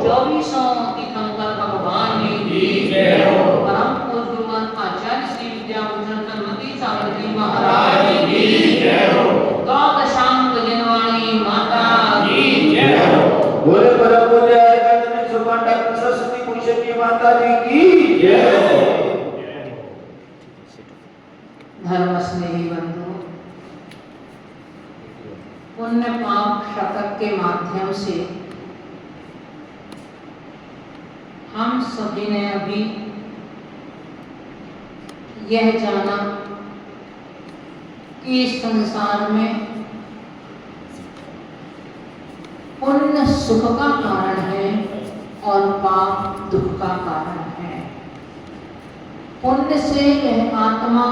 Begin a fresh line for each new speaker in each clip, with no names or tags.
24 तीर्थंकर भगवान की जय हो। परम पूज्यमान आचार्य श्री विद्याभूषण सन्मति सावित्री महाराज की जय हो। द्वादशांक जनवाणी माता की जय हो।
बोले परम पूज्य आचार्य सुभान डॉक्टर सरस्वती पुरुषोत्तम माता जी की जय हो।
धर्म स्नेही बंधु, पुण्य पाप शतक के माध्यम से हम सभी ने अभी यह जाना कि इस संसार में पुण्य सुख का कारण है और पाप दुख का कारण है। पुण्य से यह आत्मा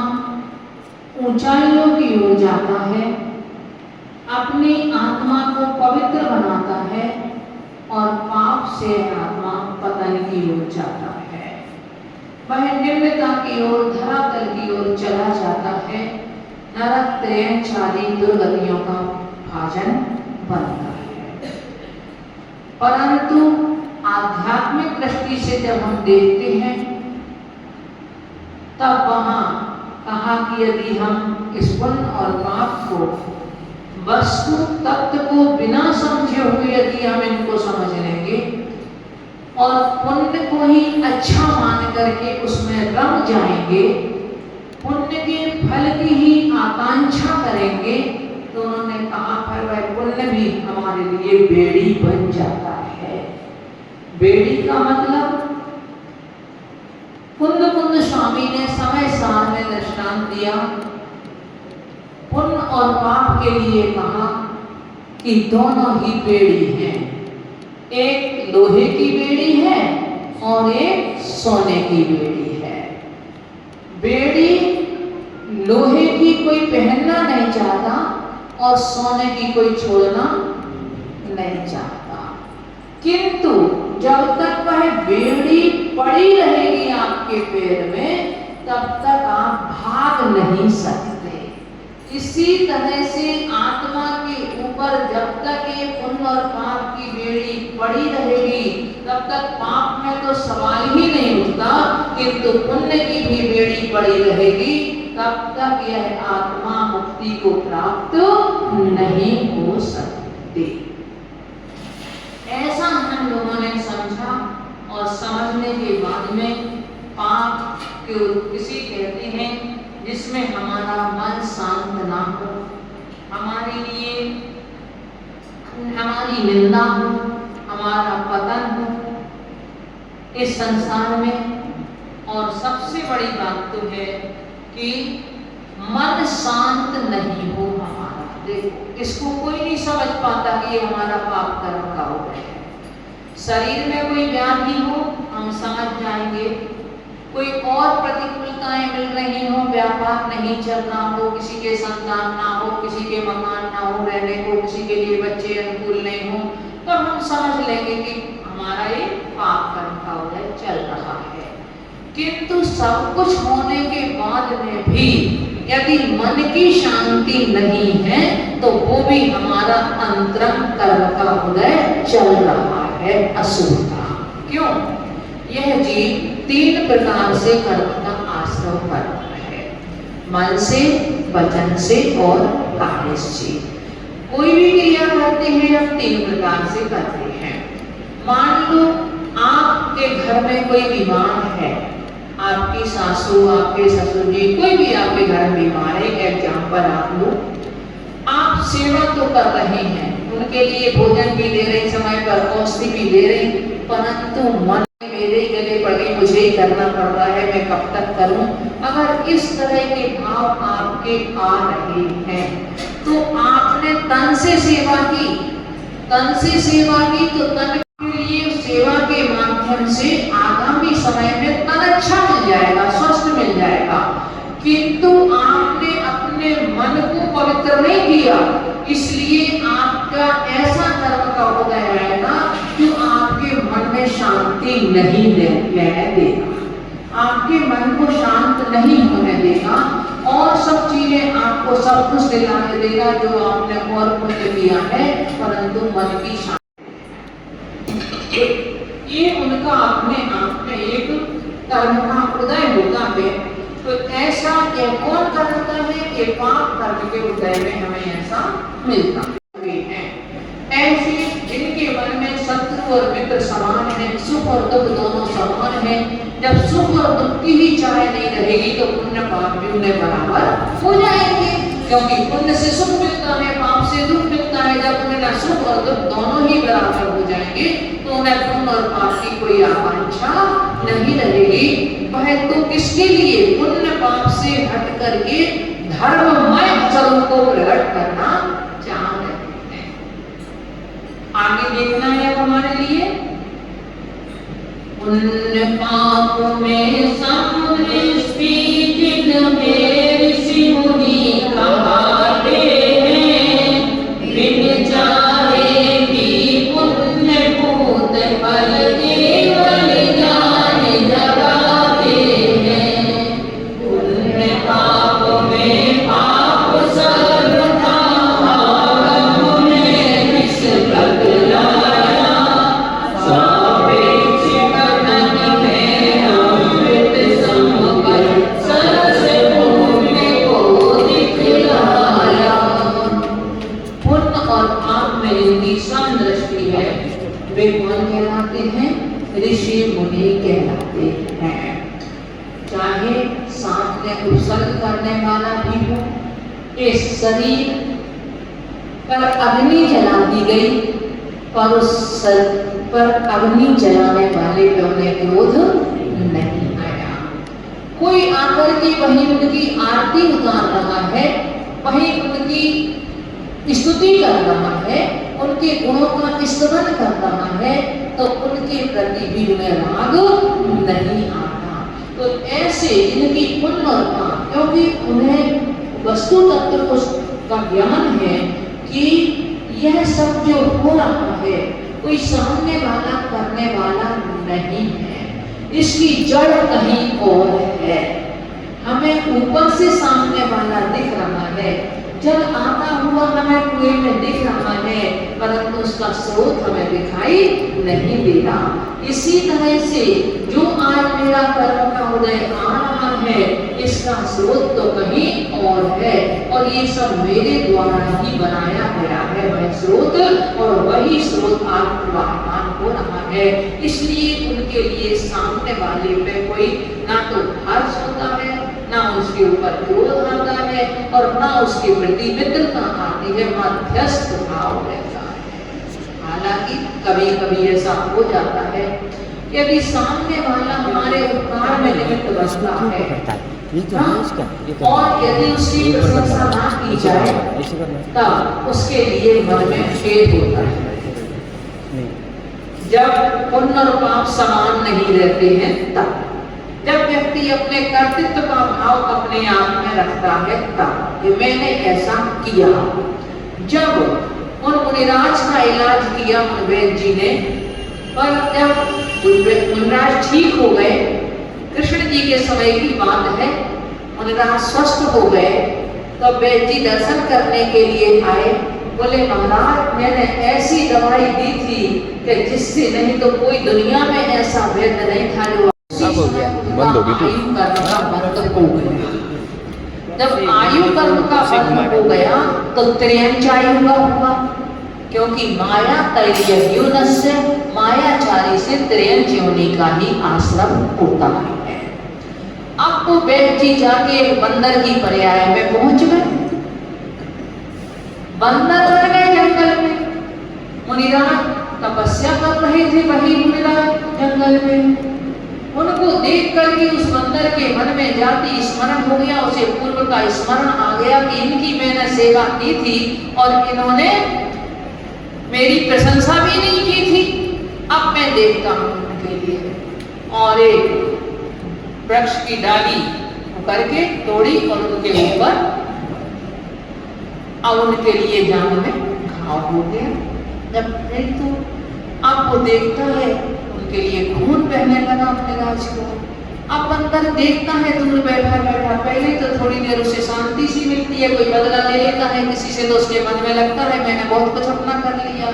ऊंचाइयों की ओर जाता है, अपनी आत्मा को पवित्र बनाता है, और पाप से आत्मा पतन की ओर जाता है। वह निम्नता की ओर, धरातल की ओर चला जाता है, नरक त्रयन आदि दुर्गतियों का भाजन बनता है। परंतु आध्यात्मिक दृष्टि से जब हम देखते हैं तब वहां कहा कि यदि हम इस पुण्य और पाप को, वस्तु तत्व को बिना समझे हुए यदि हम इनको समझ लेंगे और पुण्य को ही अच्छा मान करके उसमें रम जाएंगे, पुण्य के फल की ही आकांक्षा करेंगे, तो उन्होंने कहा फिर वह पुण्य भी हमारे लिए बेड़ी बन जाता है। बेड़ी का मतलब कुंद स्वामी ने समय सार में दृष्टांत दिया। पुण्य और पाप के लिए कहा कि दोनों ही बेड़ी हैं, एक लोहे की बेड़ी है और एक सोने की बेड़ी है। बेड़ी लोहे की कोई पहनना नहीं चाहता और सोने की कोई छोड़ना नहीं चाहता, किंतु जब तक वह बेड़ी पड़ी रहेगी आपके पैर में तब तक आप भाग नहीं सकते। इसी तरह से आत्मा के ऊपर जब तक ये पुण्य और पाप की बेड़ी पड़ी रहेगी तब तक पाप में तो सवाल ही नहीं उठता, किंतु पुण्य की भी बेड़ी पड़ी रहेगी तब तक यह आत्मा मुक्ति को प्राप्त नहीं हो सकती। ऐसा हम लोगों ने समझा और समझने के बाद में पाप को किसी कहते हैं जिसमें हमारा मन शांत ना हो, हमारे लिए हमारी निंदा हो, हमारा पतन हो इस संसार में। और सबसे बड़ी बात तो है कि मन शांत नहीं हो हमारा। देखो, इसको कोई नहीं समझ पाता कि ये हमारा पाप कर्म का हो गया है। शरीर में कोई व्याधि हो हम समझ जाएंगे, कोई और प्रतिकूलताएं मिल रही हो, व्यापार नहीं चल रहा हो, किसी के संतान ना हो, किसी के मकान ना हो रहने को, किसी के लिए बच्चे अनुकूल नहीं हो, तो हम समझ लेंगे कि हमारा ये पाप कर्म का उदय चल रहा है। किंतु सब कुछ होने के बाद में भी यदि मन की शांति नहीं है तो वो भी हमारा अंतरंग कर्म का उदय चल रहा है, असुर का। क्यों? यह जीव 3 प्रकार से कर्म का आश्रय कर रहा है, मन से, वचन से और कार्य से। कोई भी क्रिया करते हैं हम 3 प्रकार से करते हैं। मान लो आपके घर में कोई बीमार है, आपकी सासू, आपके ससुर जी, कोई भी आपके घर में बीमार है, एग्जाम्पल आप लो, आप सेवा तो कर रहे हैं, उनके लिए भोजन भी दे रहे, समय पर औषधि भी दे रहे, परंतु मन मेरे गले पड़ गई, मुझे ही करना पड़ रहा है, मैं कब तक करूं। अगर इस तरह के भाव आपके आ रहे हैं तो आपने तन से सेवा की, तन से सेवा की तो तन के लिए सेवा के माध्यम से आगामी समय में तन अच्छा मिल जाएगा, स्वस्थ मिल जाएगा। किंतु आपने अपने मन को पवित्र नहीं किया, इसलिए आपका ऐसा कर्म का उदय आएगा जो आपके मन में शांति नहीं लेने देगा, आपके मन को शांत नहीं होने देगा और सब चीजें आपको सब कुछ दिलाने देगा जो आपने और पुण्य किया है, परंतु मन की शांति। ये उनका अपने आप में एक कर्म का उदय होता है। तो ऐसा ये कौन करता है? ये पाप कर्म के उदय में हमें ऐसा मिलता है। ऐसे जिनके मन में शत्रु और मित्र समान है, सुख और दुख दोनों समान है, जब सुख और दुख की ही चाह नहीं रहेगी तो पुण्य पाप भी उन्हें बराबर हो जाएंगे, क्योंकि पुण्य से सुख मिलता है, पाप से दुख मिलता है। जब उन्हें सुख और दुख दोनों ही बराबर हो जाएंगे तो उन्हें पुण्य और पाप की कोई आकांक्षा नहीं रहेगी। वह तो किसके लिए? पुण्य पाप से हट करके धर्ममय स्वरूप को प्रकट करना चाह रहे हैं। आगे देखना है हमारे लिए, पुण्य पाप में समदृष्टि जिनमें ऋषि मुनि कहाते हैं, बिन चाहे भी पुण्य भूत फल केवल ज्ञान जगाते हैं। पुण्य पाप में पाप सर्वथा आगम में निष्प्रत लाया, सापेक्ष कथन में अमृत समकर सरस पुण्य को दिखलाया। पुण्य और पाप में जिनकी समदृष्टि है वे कौन कहलाते हैं? ऋषि मुनि कहलाते हैं। चाहे साथ में उत्सर्ग करने वाला भी हो, इस शरीर पर अग्नि जला दी गई पर उस पर अग्नि जलाने वाले पे उन्हें क्रोध नहीं आया। कोई आकर के वही उनकी आरती उतार रहा है, वही उनकी स्तुति कर रहा है, उनके गुणों का स्तवन कर रहा है, तो उनके प्रति भी उन्हें राग नहीं आता। तो ऐसे जिनकी पुण्य और पाप, क्योंकि उन्हें वस्तु तत्व का ज्ञान है कि यह सब जो हो रहा है कोई सामने वाला करने वाला नहीं है, इसकी जड़ कहीं और है। हमें ऊपर से सामने वाला दिख रहा है, जल आता हुआ हमें कुएं में दिख रहा है, परंतु उसका स्रोत हमें दिखाई नहीं दे रहा। इसी तरह से जो आज मेरा कर्म का उदय आ रहा है, इसका स्रोत तो कहीं और है, और ये सब मेरे द्वारा ही बनाया गया है वह स्रोत, और वही स्रोत आज प्रवाहमान हो रहा है। इसलिए उनके लिए सामने वाले पे कोई ना तो हर्ष होता है, ना उसके ऊपर क्रोध आता है, और ना उसके प्रति मित्रता आती है, मध्यस्थ भाव रहता है। हालांकि कभी कभी ऐसा हो जाता है कि यदि सामने वाला हमारे उपकार में निमित्त बनता है, और यदि उसकी प्रशंसा ना की जाए तब उसके लिए मन में खेद होता है। जब पुण्य और पाप समान नहीं रहते हैं तब, जब व्यक्ति अपने कर्तृत्व का भाव अपने आप में रखता है तब कि मैंने ऐसा किया। जब उन मुनिराज का इलाज किया वैद्य जी ने, पर जब मुनिराज ठीक हो गए, कृष्ण जी के समय की बात है, मुनिराज स्वस्थ हो गए, तो वैद्य जी दर्शन करने के लिए आए। बोले महाराज मैंने ऐसी दवाई दी थी कि जिससे नहीं तो कोई दुनिया में ऐसा वैद्य नहीं था जो
हो गया, बंद हो गई थी।
आयु कर्म का बंध हो गया। जब आयु कर्म का बंध हो गया तो त्रियंच आयु का हुआ, क्योंकि माया त्रय्ययोनस्य, मायाचारी से त्रियंच योनि का ही आश्रम होता है। अब तो वैद्य जी जाके एक बंदर की पर्याय में पहुंच गए, बंदर बन गए जंगल में। मुनिराज तपस्या कर रहे थे वही मुनिराज जंगल में, उनको देख करके उस बंदर के मन में जाति स्मरण हो गया, उसे पूर्व का स्मरण आ गया कि इनकी मैंने सेवा की थी और इन्होंने मेरी प्रशंसा भी नहीं की थी, अब मैं देखता हूं उनके लिए। और एक वृक्ष की डाली करके तोड़ी और उनके ऊपर, अब उनके लिए जान में घाव हो गया। जब फिर तो अब वो देखता है उनके लिए खून बहने लगा अपने राज को। अब बंदर देखता है दूर बैठा बैठा, पहले तो थोड़ी देर उसे शांति सी मिलती है, कोई बदला ले लेता है किसी से, तो उसके मन में लगता है मैंने बहुत कुछ अपना कर लिया।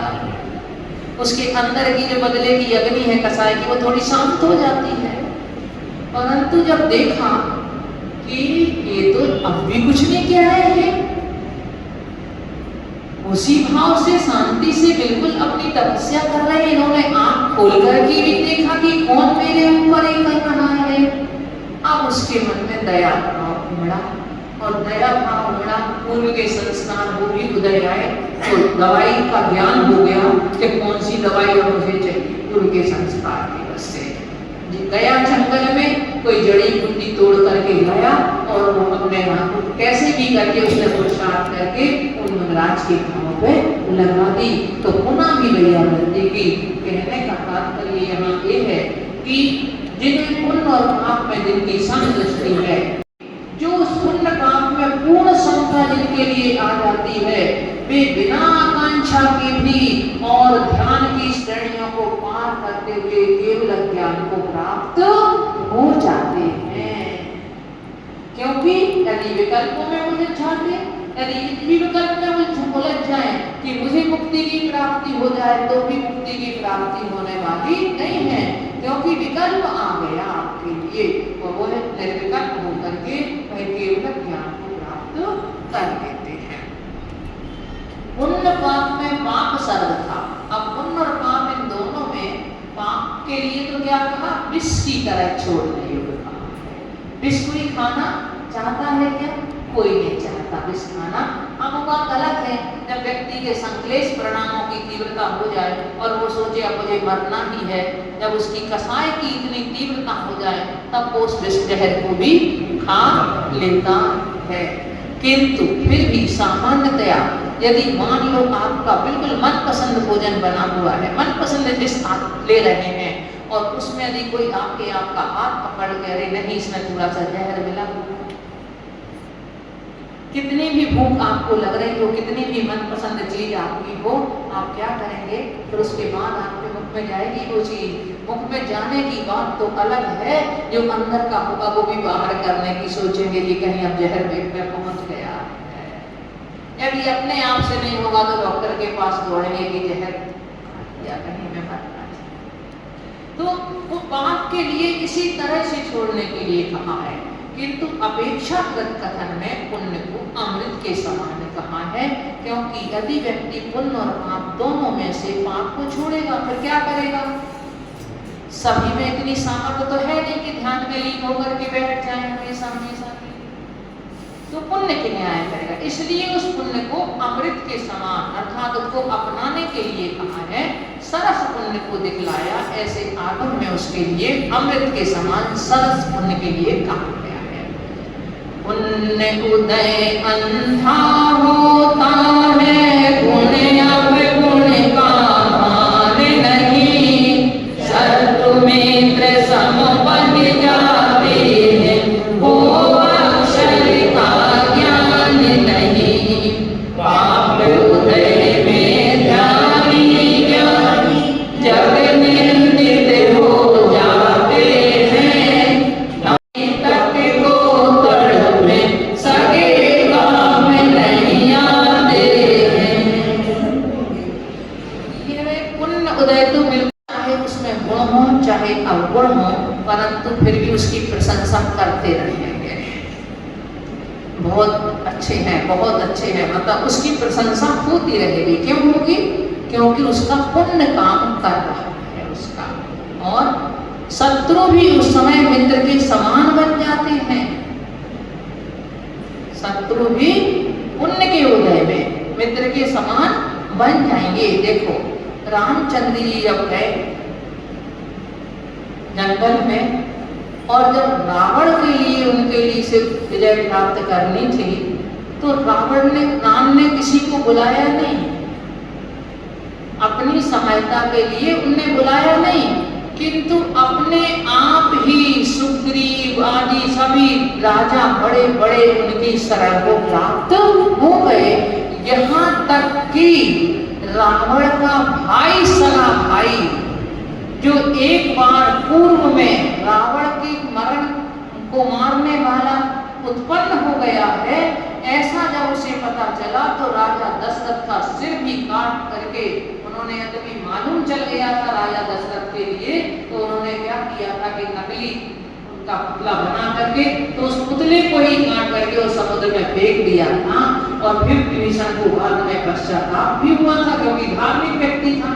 उसके अंदर की जो बदले की अग्नि है कसाय की, वो थोड़ी शांत हो जाती है। परंतु जब देखा कि ये तो अब भी कुछ नहीं कह रहे हैं, उसी भाव से शांति से बिल्कुल अपनी तपस्या कर रहे हैं। इन्होंने आंख खोल कर के भी देखा कि कौन मेरे ऊपर ये कर रहा है। अब उसके मन में दया भाव उमड़ा, और दया भाव उमड़ा, पूर्व के संस्कार वो भी उदय आए, तो दवाई का ज्ञान हो गया कि कौन सी दवाई अब मुझे चाहिए। पूर्व के संस्कार की वजह से गया जंगल में, कोई जड़ी बूटी तोड़ करके लाया और वो अपने हाथ कैसे भी करके उसने पुरुषार्थ करके उन मनराज के घावों पे लगा दी। तो पुनः भी भैया बंदी की कहने का तात्पर्य यहाँ ये है कि जिन्हें पुण्य और पाप में जिनकी समदृष्टि है, जो उस पुण्य पाप में पूर्ण समता जिनके लिए आ जाती है, वे बिना आकांक्षा के भी और ध्यान की श्रेणियों को पार करते हुए केवल ज्ञान को प्राप्त हो जाते हैं। क्योंकि यदि विकल्पों में उलझ जाते, यदि इतनी विकल्प में उलझ जाए कि मुझे मुक्ति की प्राप्ति हो जाए, तो भी मुक्ति की प्राप्ति होने वाली नहीं है। क्योंकि विकल्प आ गया आपके लिए, और वो है निर्विकल्प होकर के वह केवल ज्ञान को प्राप्त कर लेते हैं। पुण्य पाप में पाप सर्व था। अब पुण्य और पाप इन दोनों में पाप के लिए तो क्या कहा, विष की तरह छोड़ने योग्य कहा है। विष कोई खाना चाहता है क्या? कोई नहीं चाहता विष खाना। अब बात अलग है जब व्यक्ति के संक्लेश परिणामों की तीव्रता हो जाए और वो सोचे अब मुझे मरना ही है, जब उसकी कसाय की इतनी तीव्रता हो जाए तब वो उस विष जहर को भी खा लेता है। किंतु फिर भी सामान्यतया यदि मान लो आपका बिल्कुल मनपसंद भोजन बना हुआ है, मनपसंद डिश आप ले रहे हैं, और उसमें यदि कोई आके आपका हाथ पकड़ के अरे नहीं इसमें थोड़ा सा जहर मिला, कितनी भी भूख आपको लग रही हो, कितनी भी मनपसंद चीज आपकी हो, आप क्या करेंगे? फिर उसके बाद आपके मुख में जाएगी वो चीज। मुख में जाने की बात तो अलग है, जो अंदर का होगा वो भी बाहर करने की सोचेंगे कि कहीं अब जहर पेट में पहुंच गया है। यदि अपने आप से नहीं होगा तो डॉक्टर के पास दौड़ेंगे कि जहर या कहीं में मरना। तो वो पाप के लिए इसी तरह से छोड़ने के लिए कहा है। किंतु अपेक्षाकृत कथन में पुण्य को अमृत के समान कहा है, क्योंकि यदि व्यक्ति पुण्य और पाप दोनों में से पाप को छोड़ेगा फिर क्या करेगा? सभी में इतनी सामर्थ्य तो है नहीं कि ध्यान में लीन होकर के बैठ जाए हमेशा हमेशा, तो पुण्य की न्याय करेगा। इसलिए उस पुण्य को अमृत के समान अर्थात उसको अपनाने के लिए कहा है। सरस पुण्य को दिखलाया, ऐसे आगम में उसके लिए अमृत के समान सरस पुण्य के लिए कहा गया है। पुण्य उदय अंधा होता है, पुण्य अब गुण का मान नहीं, शत्रु मित्र सम बन जाते हैं, वो अक्षर का ज्ञान नहीं। पाप उदय में ध्यानी ज्ञानी जग निंदित हो जाते हैं, तक को तड़ में सगे काम नहीं आते हैं। ये पुण्य उदय तो मिलता है, उसमें गुण हो चाहे अवगुण हो, परंतु फिर भी उसकी प्रशंसा करते रहेंगे। बहुत अच्छे हैं, बहुत अच्छे हैं, मतलब उसकी प्रशंसा होती रहेगी। क्यों होगी? क्योंकि उसका पुण्य काम कर रहा है उसका। और शत्रु भी उस समय मित्र के समान बन जाते हैं। शत्रु भी पुण्य के उदय में मित्र के समान बन जाएंगे। देखो रामचंद्र जी जब गए जंगल में, और जब रावण के लिए उनके लिए से विजय प्राप्त करनी थी, तो राम ने किसी को बुलाया नहीं, अपनी सहायता के लिए उनने बुलाया नहीं, किंतु अपने आप ही सुग्रीव आदि सभी राजा बड़े बड़े उनकी शरण को प्राप्त हो गए। यहाँ तक कि रावण का भाई सगा भाई, जो एक बार पूर्व में रावण के मरण को मारने वाला उत्पन्न हो गया है, ऐसा जब उसे पता चला तो राजा दशरथ का सिर भी काट करके उन्होंने तभी मालूम चल गया था राजा दशरथ के लिए, तो उन्होंने क्या किया था कि नकली उनका पुतला बना करके तो उस पुतले को ही काट करके उस समुद्र में फेंक दिया था। और फिर विभीषण को बाद में पश्चाताप भी हुआ था, क्योंकि धार्मिक व्यक्ति था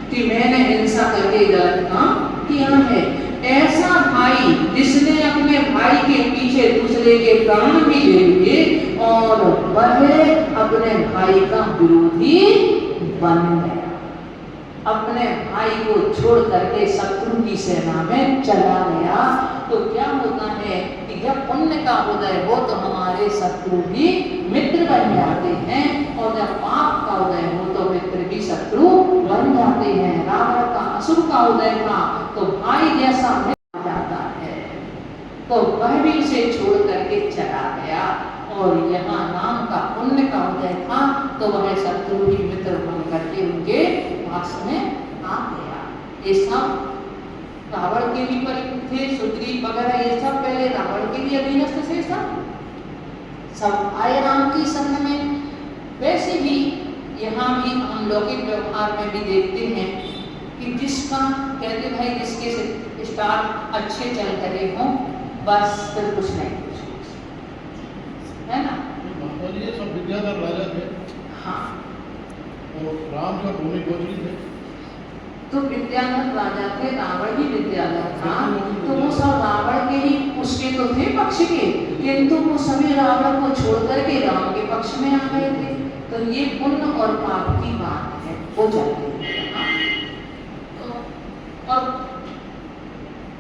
कि मैंने हिंसा करके गलत काम किया है। ऐसा भाई जिसने अपने भाई के पीछे दूसरे के प्राण भी ले लिए और वह अपने भाई का विरोधी बन गया, अपने भाई को छोड़ करके शत्रु की सेना में चला गया। तो क्या होता है कि जब पुण्य का उदय हो तो हमारे शत्रु भी मित्र बन जाते हैं, और जब पाप का उदय हो तो मित्र भी शत्रु बन जाते हैं। रावण का असुर का उदय था तो भाई जैसा मित्र जाता है, तो वह भी उसे छोड़ करके चला गया। और यहाँ राम का पुण्य का उदय था तो वह शत्रु भी मित्र बन करके उनके पास में आ गया। ये सब रावण के भी परिचित थे, सुग्रीव वगैरह ये सब पहले रावण के भी अधीनस्थ थे, सब आए राम की संग में। वैसे भी यहाँ भी हम लौकिक व्यवहार में भी देखते हैं कि जिसका कहते भाई जिसके स्टार अच्छे चल करे हों बस फिर कुछ नहीं, है ना।
ये सब विद्याधर राजा थे।
हाँ,
और राम का भूमि गोत्री थे।
तो विद्याधर राजा थे, रावण ही विद्याधर था, तो वो सब रावण के ही उसके तो थे पक्ष के, किंतु वो सभी रावण को छोड़ करके राम के पक्ष में आ गए थे। तो ये पुण्य और पाप की बात है, हो जाती है। तो और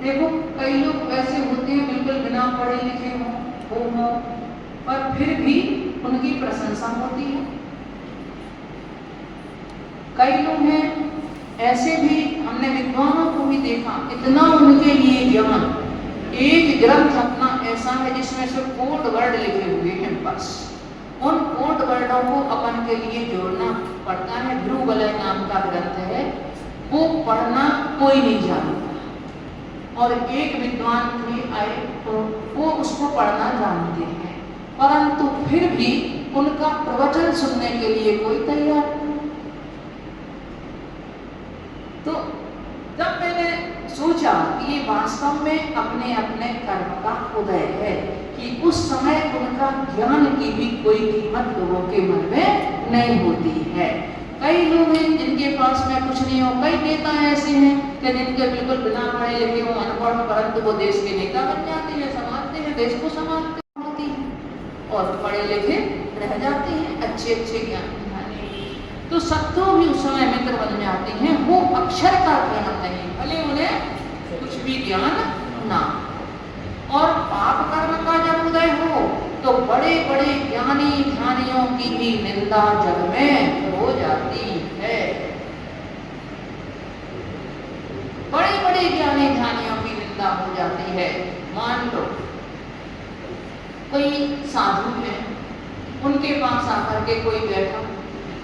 देखो कई लोग ऐसे होते हैं बिल्कुल बिना पढ़े लिखे हो पर फिर भी उनकी प्रशंसा होती है। कई लोग हैं ऐसे भी, हमने विद्वानों को भी देखा, इतना उनके लिए ज्ञान, एक ग्रंथ अपना ऐसा है जिसमें से कोड वर्ड लिखे हुए हैं, बस उन कोड वर्डों को अपन के लिए जोड़ना पड़ता है। ध्रुवलय नाम का ग्रंथ है, वो पढ़ना कोई नहीं जानता, और एक विद्वान भी आए तो वो उसको पढ़ना जानते हैं, परंतु फिर भी उनका प्रवचन सुनने के लिए कोई तैयार नहीं। तो जब मैंने सोचा कि ये वास्तव में अपने अपने कर्म का उदय है, कि उस समय उनका ज्ञान की भी कोई कीमत लोगों के मन में नहीं होती है। कई लोग हैं जिनके पास में कुछ नहीं हो, कई नेता ऐसे हैं कि जिनके बिल्कुल बिना पढ़े लिखे हो, अनपढ़, परंतु वो देश के नेता बन जाते हैं, संभालते हैं, देश को संभालते होती है, और पढ़े लिखे रह जाते हैं, अच्छे अच्छे ज्ञान। तो शत्रु भी उस समय मित्र बन जाते हैं, वो अक्षर का ज्ञान नहीं, भले उन्हें कुछ भी ज्ञान ना। और पाप कर्म का जब उदय हो तो बड़े बड़े ज्ञानी ध्यानियों की भी निंदा जग में हो जाती है। बड़े बड़े ज्ञानी ध्यानियों की निंदा हो जाती है। मान लो कोई साधु है, उनके पास आकर के कोई बैठा,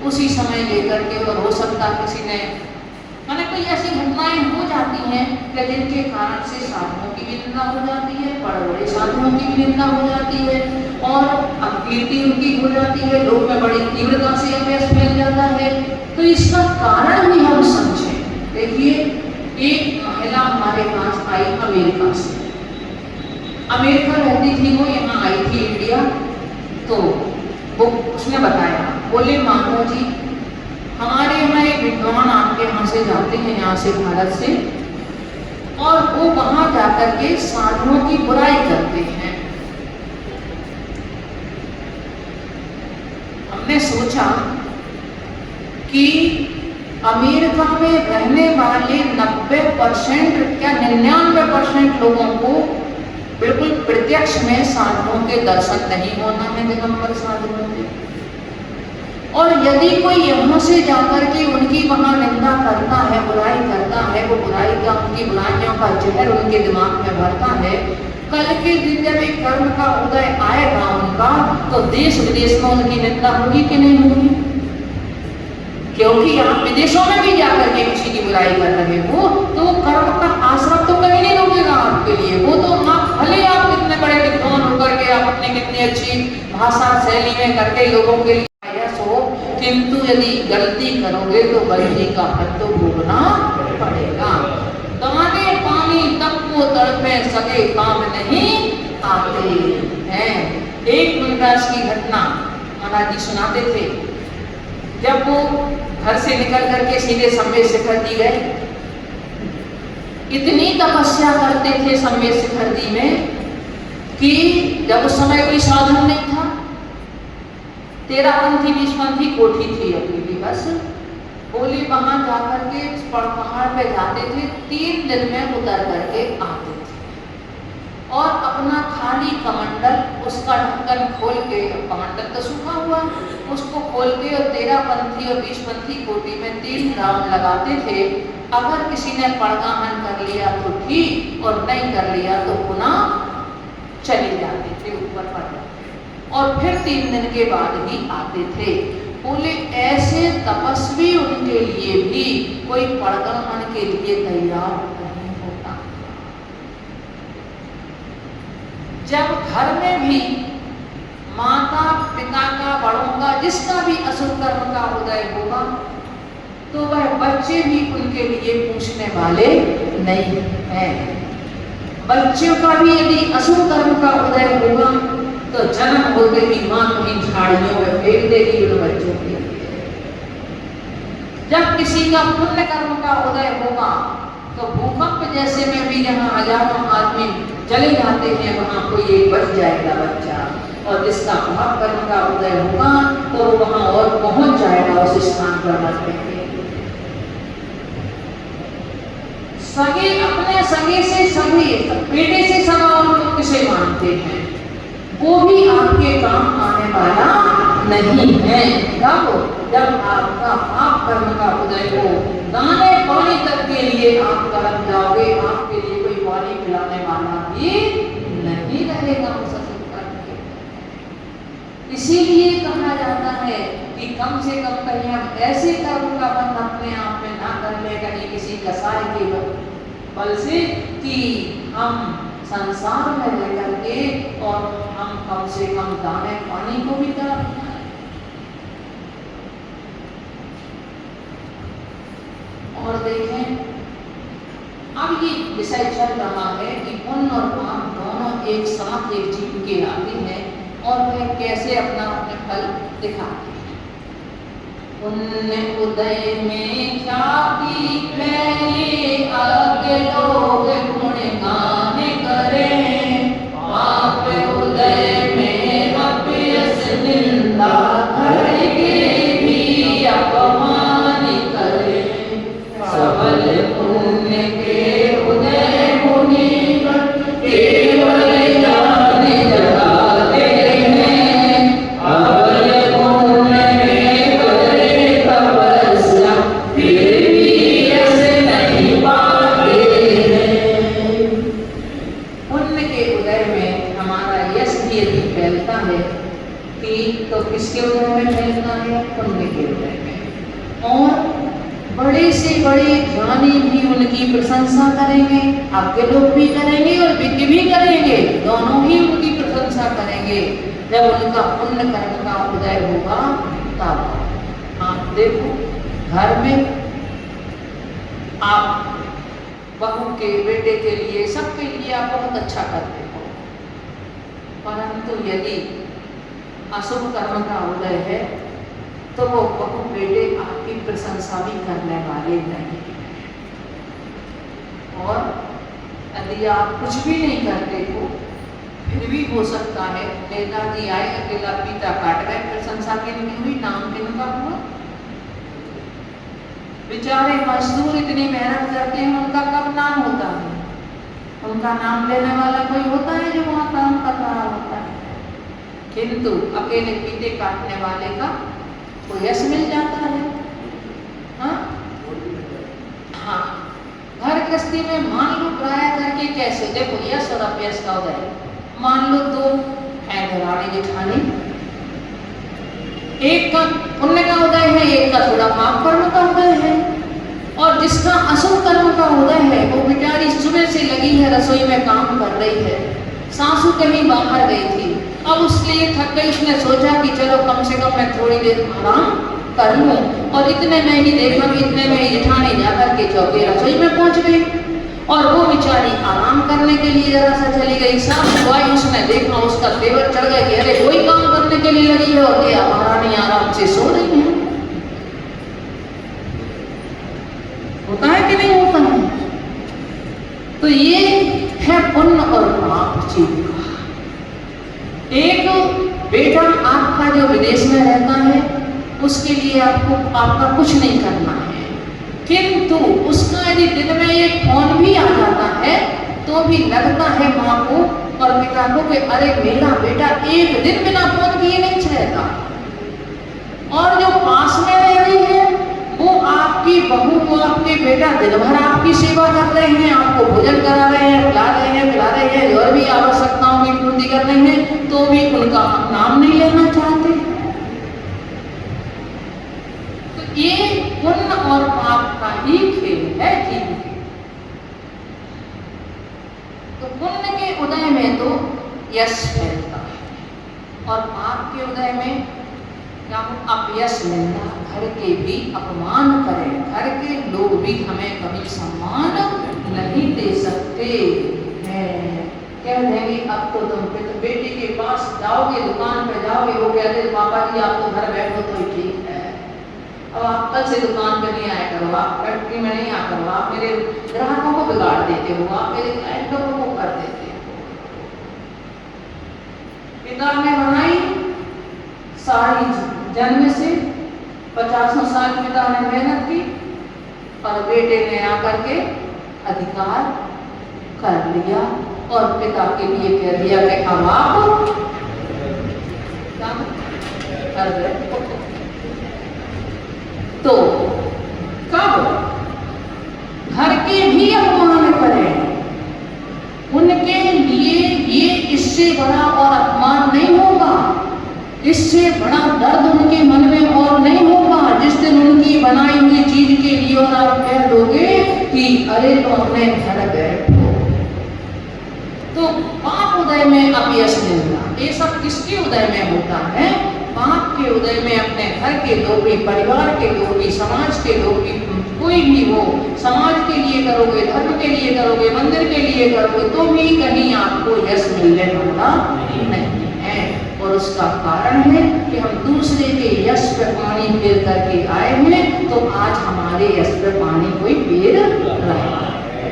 उसी समय लेकर के, और हो सकता किसी ने माने कोई ऐसी घटनाएं हो जाती हैं कि जिनके कारण से साधुओं की भी निंदा हो जाती है, बड़े बड़े साधुओं की भी निंदा हो जाती है, और अपकीर्ति उनकी हो जाती है, लोग में बड़ी तीव्रता से अभ्यास फैल जाता है। तो इसका कारण भी हम समझें। देखिए, एक महिला हमारे पास आई अमेरिका से, अमेरिका रहती थी वो, यहाँ आई थी इंडिया। तो वो उसने बताया, बोले मानो जी हमारे यहाँ एक विद्वान आपके यहाँ से जाते हैं, यहाँ से भारत से, और वो वहां जाकर के साधुओं की बुराई करते हैं। हमने सोचा कि अमेरिका में रहने वाले 90% क्या 99% लोगों को बिल्कुल प्रत्यक्ष में साधुओं के दर्शन नहीं होना है, दिगंबर साधुओं के। और यदि कोई यहाँ से जाकर के उनकी वहाँ निंदा करता है, बुराई करता है, वो बुराई का, उनकी बुराइयों का जहर उनके दिमाग में भरता है, कल के दिन जब एक कर्म का उदय आएगा उनका, तो देश विदेश में उनकी निंदा होगी कि नहीं होगी? क्योंकि आप विदेशों में भी जाकर के किसी की बुराई कर रहे हो तो वो कर्म का आश्रम तो कहीं नहीं रोकेगा आपके लिए। वो तो आप भले आप कितने बड़े विद्वान होकर के आप अपने कितनी अच्छी भाषा शैली में करके लोगों के लिए यश हो, किंतु यदि गलती करोगे तो गलती का फल तो भोगना पड़ेगा। दाने पानी तब को तड़पे सगे काम नहीं आते हैं। एक मुमताज की घटना महाराज जी सुनाते थे। जब वो घर से निकल करके सीधे सम्मेद शिखर जी गए, इतनी तपस्या करते थे सम्मेद शिखर जी में कि जब उस समय कोई साधन नहीं था, 13 पंथी 20 पंथी कोठी थी अकेली बस। बोले वहां जाकर के पहाड़ पे जाते थे, 3 दिन में उतर करके आते थे और अपना खाली कमंडल उसका ढक्कन खोल के, कमंडल तो सूखा हुआ, उसको खोल के और 13 पंथी और 20 पंथी कोटी में 3 राउंड लगाते थे। अगर किसी ने पड़गामन कर लिया तो ठीक, और नहीं कर लिया तो पुनः चले जाते थे, ऊपर पड़ जाते और फिर 3 दिन के बाद ही आते थे। बोले ऐसे तपस्वी उनके लिए भी कोई पड़गामन के लिए तैयार नहीं होता। जब घर में भी माता पिता का, बड़ों का, जिसका भी असुर कर्म का उदय होगा तो वह बच्चे भी उनके लिए पूछने वाले नहीं हैं। बच्चों का भी यदि असुर कर्म का उदय होगा तो जन्म होते ही मां कहीं झाड़ियों में फेंक देगी उन बच्चों के। जब किसी का पुण्य कर्म का उदय होगा तो भूकंप जैसे में भी जहाँ हजारों आदमी चले जाते हैं वहां कोई एक बच जाएगा बच्चा, और जिसका पाप कर्म का उदय होगा तो वहां और पहुंच जाएगा उस स्थान पर मरने के। सगे अपने सगे से सगे, बेटे से सगा और किसे मानते हैं वो भी आपके काम आने वाला नहीं है। तब जब आपका पाप कर्म का उदय हो, दाने पानी तक के लिए आप कर्म जाओगे, आपके लिए कोई पानी पिलाने वाला भी नहीं रहेगा उस असुर कर्म के। इसीलिए कहा जाता है कि कम से कम कहीं हम ऐसे कर्म का बंध अपने आप में ना कर ले, कहीं किसी कसाई के बल से, कि हम संसार में रह करके और हम कम से कम दाने पानी को भी कर। और देखें अब ये विषय चल रहा है कि पुण्य और पाप दोनों एक साथ एक जीव के आते हैं और वह कैसे अपना अपने फल दिखाते हैं। पुण्य उदय में ख्याति फैले, आगे लोग गुणगान करें, पाप उदय में अपयश निंदा करके भी अपमान करें। सबल पुण्य के उदय मुनिवर केवल ज्ञान जगाते हैं, अबल पुण्य में करे तपस्या फिर भी यश नहीं पाते हैं। पुण्य के उदय में हमारा यश भी यदि फैलता है कि तो किसके उदय में फैलता है? पुण्य के उदय में। और बड़े से बड़े ज्ञानी भी उनकी प्रशंसा करेंगे, आपके लोग भी करेंगे और विज्ञ भी करेंगे, दोनों ही उनकी प्रशंसा करेंगे। जब उनका पुण्य कर्म का उदय होगा तब आप देखो घर में आप बहू के, बेटे के लिए, सबके लिए आप बहुत अच्छा करते हो, परंतु यदि अशुभ कर्म का उदय है तो वो बहू बेटे आपकी प्रशंसा भी करने वाले नहीं। और यदि आप कुछ भी नहीं करते हो फिर भी हो सकता है नेताजी आए, अकेला पीता काट गए, प्रशंसा किनकी हुई? नाम किनका हुआ? बेचारे मजदूर इतनी मेहनत करते हैं, उनका कब नाम होता है? उनका नाम लेने वाला कोई होता है जो वहां काम कर रहा होता है, किंतु अकेले पीते काटने वाले का तो यश मिल जाता है। हाँ हाँ, घर गृहस्थी में मान लो प्राय करके कैसे देखो यश और अपयश का उदय। मान लो दो है घरानी जेठानी, एक का पुण्य का उदय है, एक का थोड़ा पाप कर्म का उदय है, और जिसका अशुभ कर्म का उदय है वो बेचारी सुबह से लगी है रसोई में काम कर रही है, सासू कहीं बाहर गई थी, अब उसके लिए थक गई, उसने सोचा कि चलो कम से कम मैं थोड़ी देर आराम कर लूं। और इतने में ही देखा कि इतने में ही जेठानी जाकर के चौके रसोई में पहुंच गई और वो बेचारी आराम करने के लिए जरा सा चली गई। साफ हुई, उसने देखा उसका तेवर चढ़ गया कि अरे कोई काम करने के लिए लगी है और क्या महारानी आराम से सो रही है। होता है कि नहीं होता है? तो ये है पुण्य और पाप चीज का। एक बेटा आपका जो विदेश में रहता है उसके लिए आपका कुछ नहीं करना है, किंतु उसका यदि दिन में एक फोन भी आ जाता है तो भी लगता है माँ को और पिता को कि अरे मेरा बेटा एक दिन बिना फोन किए नहीं रहता। और जो पास में रह रही है वो आपकी बहू को आपके बेटा दिन भर आपकी सेवा कर रहे हैं, आपको भोजन करा रहे हैं, पिला रहे हैं, और भी आवश्यकताओं की पूर्ति कर रहे हैं, तो भी उनका नाम नहीं लेना चाहते। तो ये पुण्य और पाप का ही खेल है जीवन के। तो पुण्य के उदय में तो यश मिलता है और पाप के उदय में अपयश मिलना, घर के भी अपमान करें, घर के लोग भी हमें कभी सम्मान नहीं दे सकते हैं। कह देंगे अब तो तुम बेटी के पास जाओगे, दुकान पे जाओगे, वो कहते पापा जी आप तो घर बैठो तो ठीक है, अब आप कल से दुकान पे नहीं आया करो, आप फैक्ट्री में नहीं आया करो, आप मेरे ग्राहकों को बिगाड़ देते हो, आप मेरे क्लाइंटों को कर देते हो। पिता ने बनाई सारी जन्म से 50 साल पिता ने मेहनत की और बेटे ने आकर के अधिकार कर लिया और पिता के लिए कह दिया कि अब आप कर गए। तो कब घर के भी अपमान करें, उनके लिए ये इससे बड़ा और अपमान नहीं होगा, इससे बड़ा दर्द उनके मन में और नहीं होगा जिस दिन उनकी बनाई हुई चीज के लिए और आप कह दोगे कि अरे तो अपने घर बैठो। तो पाप उदय में अपयश मिलना, ये सब किसके उदय में होता है? पाप के उदय में अपने घर के लोग भी, परिवार के लोग भी, समाज के लोग भी, कोई भी हो, समाज के लिए करोगे, धर्म के लिए करोगे, मंदिर के लिए करोगे तो भी कहीं आपको यश मिलने वाला नहीं है। और उसका कारण है कि हम दूसरे के यश पे पानी फेर करके आए हैं, तो आज हमारे यश पे पानी कोई फेर रहा है।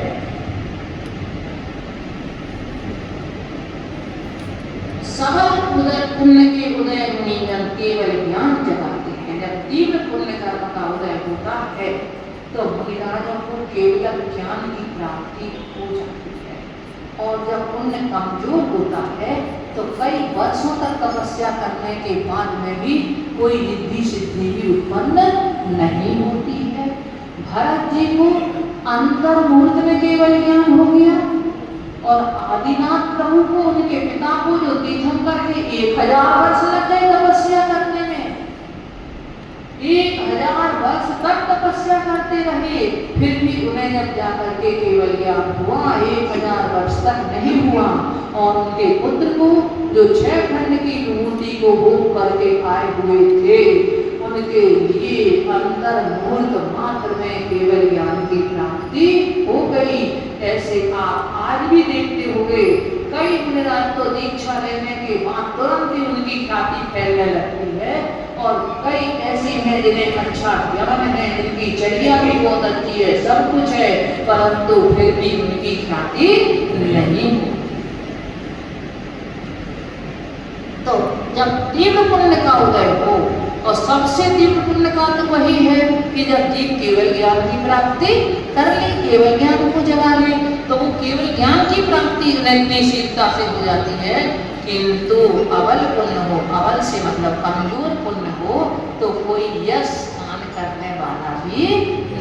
सबल उदय पुण्य के उदय मुनिजन केवल ज्ञान जगाते हैं। जब तीव्र पुण्य कर्म का उदय होता है तो मुनिराजों को केवल ज्ञान की प्राप्ति हो जाती है, और जब पुण्य कमजोर होता है तो कई वर्षों तक तपस्या करने के बाद में भी कोई रिद्धि सिद्धि भी उत्पन्न नहीं होती है। भरत जी को अंतर्मूर्त में केवल ज्ञान हो गया और आदिनाथ प्रभु को, उनके पिता को जो तीर्थंकर के 1000 वर्ष लग गए तपस्या करने में, 1000 वर्ष तक तपस्या करते रहे, फिर भी उन्हें जब जाकर के केवल ज्ञान हुआ 1000 वर्ष तक नहीं हुआ। और उनके पुत्र को जो 6 खंड की मूर्ति को भोग करके आए हुए थे, उनके लिए अंतर्मूर्त मात्र में केवल ज्ञान की प्राप्ति हो गई। ऐसे आप आज भी देखते होंगे कई मुनिराज तो दीक्षा लेने के बाद तुरंत ही उनकी ख्याति फैलने लगती है, और कई ऐसे हैं जिन्हें अच्छा ज्ञान है, जिनकी चर्या भी बहुत अच्छी है, सब कुछ है, परंतु फिर भी उनकी ख्याति नहीं। तो जब तीव्र पुण्य का उदय हो, और सबसे तीव्र पुण्य का तो वही है कि जब जीव केवल ज्ञान की प्राप्ति कर ले, केवल ज्ञान को जगा ले, तो वो केवल ज्ञान की प्राप्ति इतनी शीघ्रता से हो जाती है। किंतु अबल पुण्य हो, अबल से मतलब कमजोर पुण्य हो, तो कोई यश दान करने वाला भी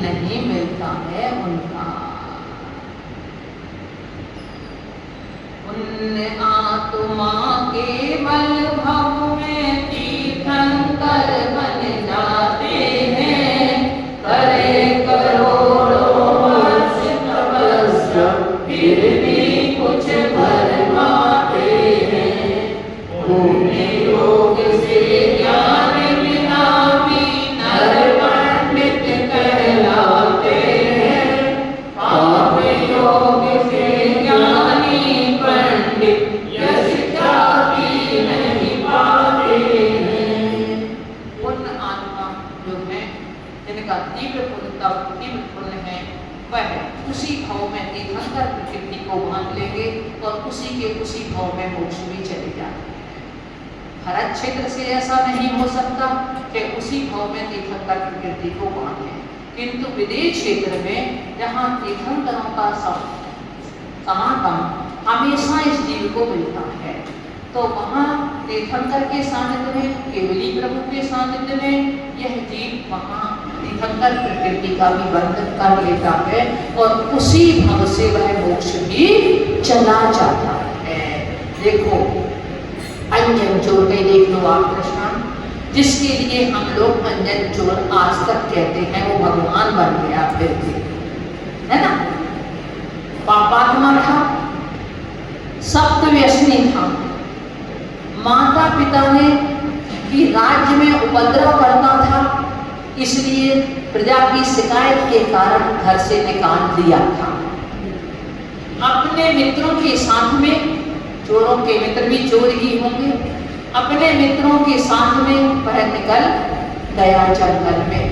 नहीं मिलता है उनका। पुण्य आत्मा के बल भाव में तीर्थंकर बन जाते हैं, करे करोड़ों वर्ष तपस्या फिर भी कुछ भरमाते हैं। पुण्य योग से ज्ञान बिना भी नर तीर्थंकर प्रकृति को बांध लेंगे और उसी के उसी भाव में मोक्ष भी चले जाएंगे। भरत क्षेत्र से ऐसा नहीं हो सकता कि उसी भाव में तीर्थंकर प्रकृति को बांधे, किंतु विदेश क्षेत्र में जहाँ तीर्थंकरों का समागम हमेशा इस जीव को मिलता है, तो वहाँ तीर्थंकर के सानिध्य में, केवली प्रभु के सानिध्य में यह जीव वहाँ तीर्थंकर प्रकृति का भी बंधन कर लेता है और उसी भाव से वह मोक्ष भी चला जाता है। देखो अंजन चोर के देख लो आप कृष्ण, जिसके लिए हम लोग अंजन चोर आज तक कहते हैं, वो भगवान बन गया फिर भी, है ना। पापात्मा था, सप्त व्यसनी था, माता पिता ने की राज्य में उपद्रव करता था, इसलिए प्रजा की शिकायत के कारण घर से निकाल दिया था। अपने मित्रों के साथ में, चोरों के मित्र भी चोर ही होंगे, अपने मित्रों के साथ में वह निकल गया जंगल में।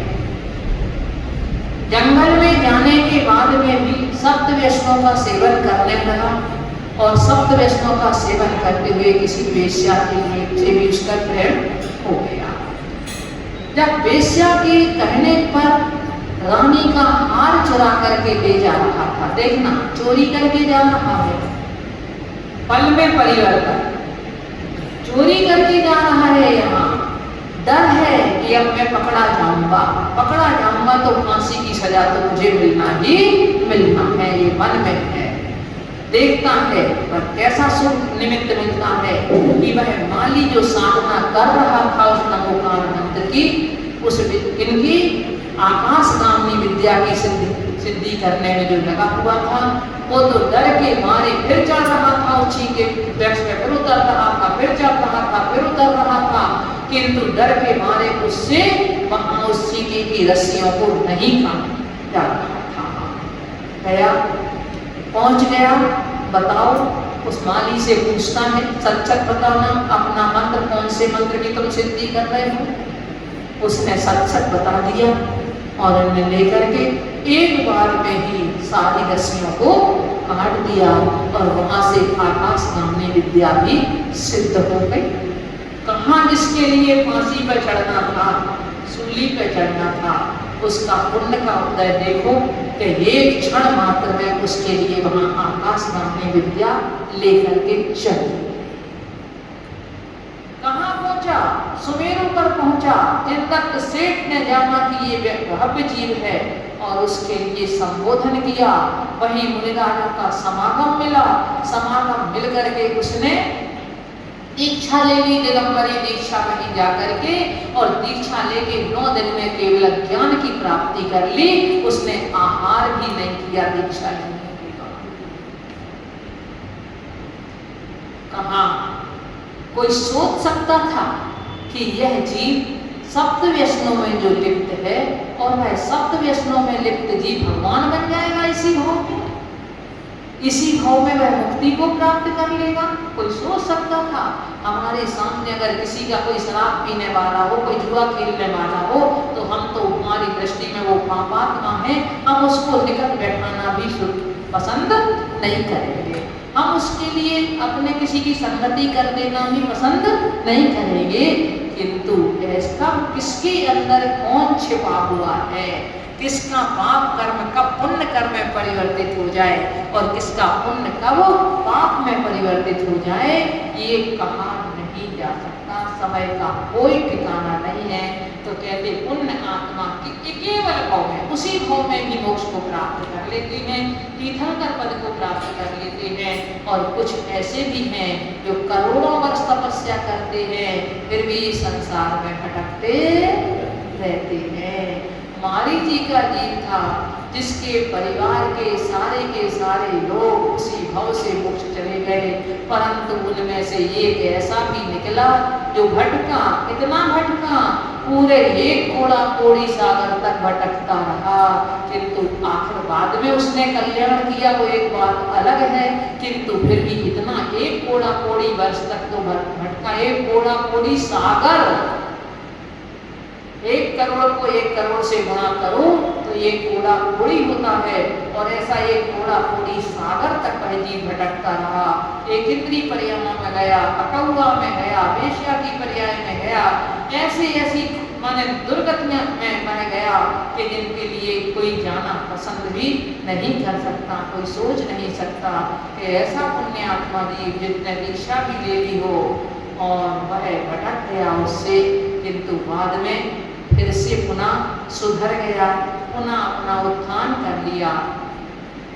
जंगल में जाने के बाद में भी सप्त व्यसनों का सेवन करने लगा और सप्त व्यसनों का सेवन करते हुए किसी वेश्या से भी उसका प्रेम हो गया। जब वेश्या के कहने पर रानी का हार चुरा करके ले जा रहा था, देखना चोरी करके जा रहा है, पल में परिवर्तन, चोरी करके जा रहा है। यहाँ डर है कि अब मैं पकड़ा जाऊंगा तो फांसी की सजा तो मुझे मिलना है, ये मन में है। देखता है पर कैसा सुख निमित्त मिलता है कि वह माली जो साधना कर रहा था उस नमोकार मंत्र की, उस इनकी आकाशगामी विद्या की सिद्धि करने में जो लगा हुआ था, वो तो डर के मारे फिर चढ़ रहा था, उसी के वृक्ष में फिर उतर रहा था, फिर चढ़ रहा था, फिर उतर रहा था, किंतु डर के मारे उससे वहां उस चीके की रस्सियों को नहीं काटा जा रहा था। गया, पहुंच गया, बताओ, उस माली से पूछता है, सच बताना अपना मंत्र, कौन से मंत्र की तुम सिद्धि कर रहे हो। उसने सच बता दिया और उन्हें लेकर के एक बार में ही सारी रस्सियों को काट दिया और वहां से आकाशगामी विद्या भी सिद्ध हो गई। कहाँ जिसके लिए फांसी पर चढ़ना था, सूली पर चढ़ना था, उसका पुण्य का उदय देखो कि एक क्षण मात्र में उसके लिए वहां आकाशगामी विद्या लेकर के चली। कहाँ पहुंचा? सुमेरु पर पहुंचा। जिन तक सेठ ने जाना कि ये भव्य जीव है और उसके लिए संबोधन किया, वही मुनिराजों का समागम मिला। समागम मिल करके उसने दीक्षा ले ली, दिगंबरी दीक्षा कहीं जाकर के, और दीक्षा लेके 9 दिन में केवल ज्ञान की प्राप्ति कर ली। उसने आहार भी नहीं किया दीक्षा लेने के बाद। कहाँ कोई सोच सकता था कि यह जीव सप्त व्यसनों में जो लिप्त है और वह सप्त व्यसनों में लिप्त जीव भगवान बन जाएगा इसी भाव में, इसी भाव में वह मुक्ति को प्राप्त कर लेगा? कोई सोच सकता था? हमारे सामने अगर किसी का कोई शराब पीने वाला हो, कोई जुआ खेलने वाला हो, तो हम तो हमारी दृष्टि में वो पापात्मा है, हम उसको निकट बैठाना भी पसंद नहीं करेंगे। हम उसके लिए अपने किसी की संगति कर देना भी पसंद नहीं करेंगे। किंतु ऐसा किसके अंदर कौन छिपा हुआ है, किसका पाप कर्म कब पुण्य कर्म में परिवर्तित हो जाए और किसका पुण्य कब पाप में परिवर्तित हो जाए, ये कहा नहीं जा सकता। समय का कोई ठिकाना नहीं है। तो कहते पुण्य आत्मा की केवल भाव में, उसी भाव में भी मोक्ष को प्राप्त कर लेते हैं, तीर्थंकर पद को प्राप्त कर लेते हैं। और कुछ ऐसे भी हैं जो करोड़ों वर्ष तपस्या करते हैं, फिर भी संसार में भटकते रहते हैं। मारी जी का जीव था जिसके परिवार के सारे लोग उसी भाव से मोक्ष चले गए, परंतु उनमें से एक ऐसा भी निकला जो भटका, इतना भटका, पूरे एक कोड़ा कोड़ी सागर तक भटकता रहा, किंतु आखिर बाद में उसने कल्याण किया, वो एक बात अलग है। किंतु फिर भी इतना एक कोड़ा कोड़ी वर्ष तक तो भटका। एक कोड़ा कोड़ी सागर, 1 करोड़ को 1 करोड़ से गुणा करो तो ये कोड़ा कोड़ी होता है और ऐसा एक कोड़ा कोड़ी सागर तक वह जीव भटकता रहा। एक इंद्री पर्यायों में गया, अकौआ में गया, वेश्या की पर्याय में गया, ऐसी ऐसी माने दुर्गतियां में बह गया कि जिनके लिए कोई जाना पसंद भी नहीं कर सकता, कोई सोच नहीं सकता कि ऐसा पुण्य आत्मा जीव जिसने दीक्षा भी ले ली हो और वह भटक गया उससे, किंतु बाद में फिर से पुनः सुधर गया, पुनः अपना उत्थान कर लिया।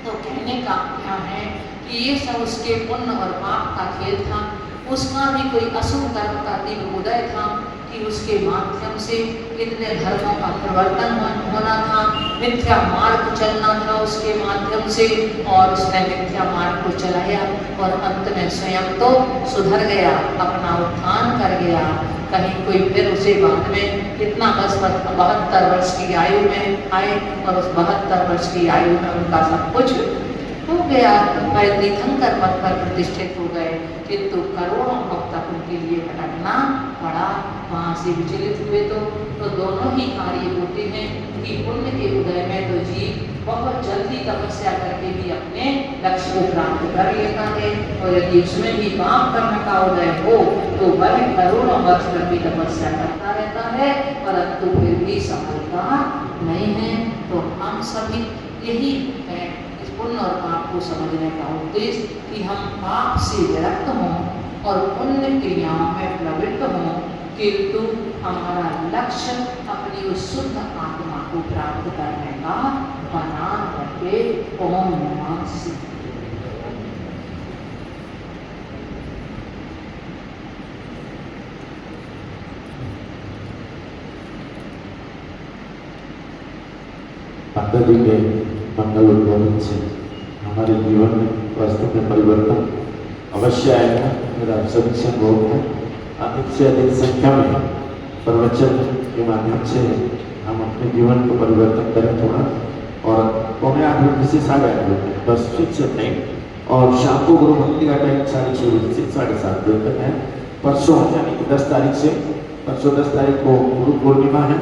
तो कहने का क्या है कि ये सब उसके पुण्य और पाप का खेल था। उसका भी कोई अशुभ कर्म का दिव्य उदय था कि उसके माध्यम से इतने धर्मों का परिवर्तन होना था, मिथ्या मार्ग चलना था उसके माध्यम से, और उसने मिथ्या मार्ग को चलाया और अंत में स्वयं तो सुधर गया, अपना उत्थान कर गया। कहीं कोई फिर उसे बाद में कितना 72 वर्ष की आयु में आए और उस 72 वर्ष की आयु में उनका सब कुछ हो गया, वह तीर्थंकर पद पर प्रतिष्ठित हो गए, किंतु करोड़ों भक्त तक उनके लिए भटकना पड़ा। वहाँ से विचलित हुए तो दोनों ही कार्य होते हैं कि पुण्य के उदय में तो जीव बहुत जल्दी तपस्या करके भी अपने लक्ष्य को प्राप्त कर लेता है, और यदि उसमें भी पाप कर्म का उदय हो तो वह करोड़ों वर्ष तक भी तपस्या करता रहता है, परंतु फिर भी सफलता नहीं है। तो हम सभी यही है पुण्य और पाप को समझने का उद्देश्य कि हम पाप से विरक्त हों और पुण्य क्रियाओं में प्रवृत्त हों, किंतु हमारा लक्ष्य अपनी उस शुद्ध आत्मा को प्राप्त करने का बना करके ओम नमः शिवाय।
माता जी के मंगल उद्बोधन से हमारे जीवन में वास्तव में परिवर्तन अवश्य आएगा। मेरा आप सभी से अनुरोध है, अधिक से अधिक संख्या में प्रवचन के माध्यम से हम अपने जीवन को परिवर्तन करें थोड़ा, और 8:45 से 8:30 बजे बस फिक्स टाइम, और शाम को गुरु भक्ति का टाइम 6:30 बजे से 7:30 बजे तक है। परसों यानी कि 10 तारीख से, परसों 10 तारीख को गुरु पूर्णिमा है,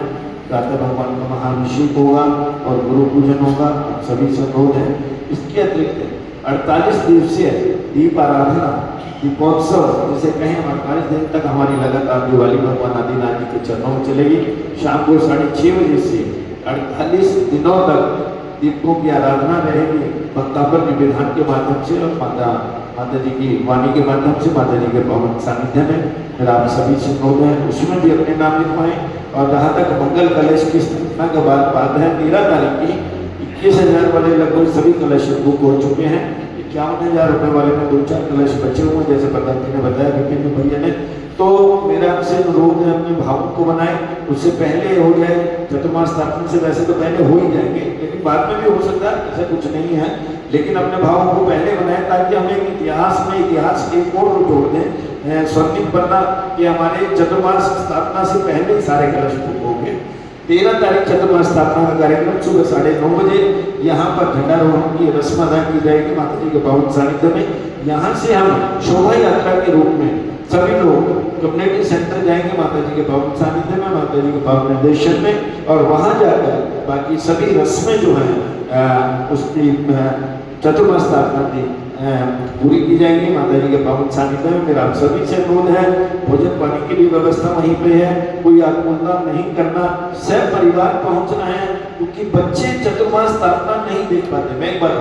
प्रातः भगवान का महाअभिषेक होगा और गुरु पूजन होगा, सभी से अनुरोध है। इसके अतिरिक्त 48 दिवसीय दीप आराधना, दीपोत्सव जिसे कहें, 48 दिन तक हमारी लगातार दिवाली भगवान आदिनाथ जी के चरणों में चलेगी। शाम को 6:30 बजे से 48 दिनों तक दीपों की आराधना रहेगी, भक्तापर निवेदन के माध्यम से और माता जी की वाणी के माध्यम से, माता जी के पावन सानिध्य में। मेरा आप सभी से अनुरोध है उसमें भी अपने नाम लिखवाएं। और जहाँ तक मंगल कलश की स्थापना का बात है, 13 तारीख की 21,000 वाले लगभग सभी कलश बुक हो चुके हैं। 51,000 रुपये वाले में 2-4 कलश बचे हुए, जैसे प्रधान जी ने बताया, विपिन भैया ने। तो मेरा आपसे अनुरोध है अपने भावों को बनाए, उससे पहले हो जाए। चतुर्मास स्थापना से वैसे तो पहले हो ही जाएंगे, लेकिन बाद में भी हो सकता है, ऐसा कुछ नहीं है, लेकिन अपने भावों को पहले बनाए ताकि हम एक इतिहास में इतिहास के एक और जोड़ दें। स्वर्णिम बनना कि हमारे चतुर्मास स्थापना से पहले ही सारे कलश बुक हो गए। 13 तारीख चतुर्मास स्थापना का कार्यक्रम सुबह 9:30 बजे यहाँ पर झंडारोहण की रस्म अदा की जाएगी माता जी के पावन सानिध्य में। यहाँ से हम शोभा यात्रा के रूप में सभी लोग कम्युनिटी सेंटर जाएंगे माता जी के पावन सानिध्य में, माता जी के पावन निर्देशन में, और वहाँ जाकर बाकी सभी रस्में जो हैं उसकी चतुर्मास स्थापना की पूरी की जाएगी माता जी के पावन सानिध्य में। मेरा आप सभी से अनुरोध है, भोजन पानी की भी व्यवस्था वहीं पे है, कोई आत्मोन्नता नहीं करना, सह परिवार पहुंचना है, क्योंकि बच्चे चतुर्मास स्थापना नहीं देख पाते। मैं एक बार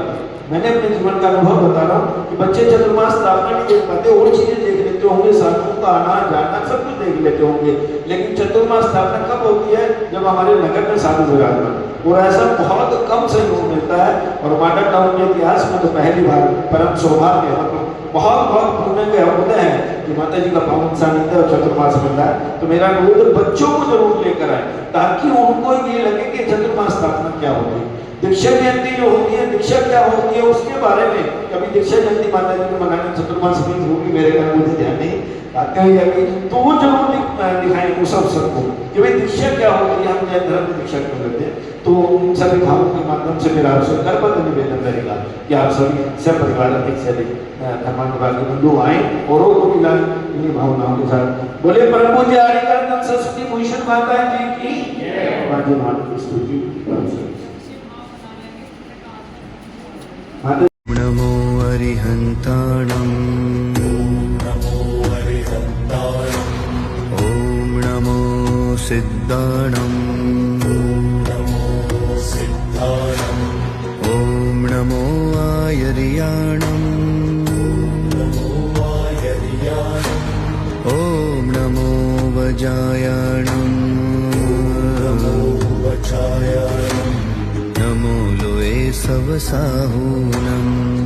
मैंने अपने जीवन का अनुभव बता रहा हूँ कि बच्चे चतुर्मास स्थापना नहीं देख पाते, और चीजें देख लेते होंगे, साधुओं का आना जाना सब कुछ देख लेते होंगे, लेकिन चतुर्मास स्थापना कब होती है? जब हमारे नगर में साधु विराजमान, और ऐसा बहुत कम सहयोग मिलता है। और माडा टाउन के इतिहास में तो पहली बार परम सौभाग्य, मतलब बहुत पुण्य का उदय है कि माता जी का पावन सानिध्य और चतुर्मास मिलता है। तो मेरा अनुरोध बच्चों को जरूर लेकर आए, ताकि उनको ये लगे कि चतुर्मास स्थापना क्या होती है, दीक्षा जयंती जो होती है, दीक्षा क्या होती है उसके बारे में। कभी दीक्षा जयंती माता जी को मनाने चतुर्मास में होगी, मेरे घर मुझे ध्यान नहीं आते हुए जाएगी, तो वो जरूर दिखाएं उस अवसर को कि भाई दीक्षा क्या होती है, हम जैन धर्म में दीक्षा क्यों लेते हैं। तो इन सभी भावों के माध्यम से मेरा आपसे करबद्ध निवेदन रहेगा कि आप सभी सब परिवार अधिक से अधिक धर्मानुरागी बंधु आए और वो मिला इन्हीं भावनाओं के साथ। बोले परम पूज्य आर्यकानंद सरस्वती भूषण माता जी की जय, स्तुति। માટે
नमो अरिहन्ताणम् ॐ नमो सिद्धाणम् ॐ नमो आयर्याणम् ॐ नमो वजायाणम् नमो लोये सवसाहूनम्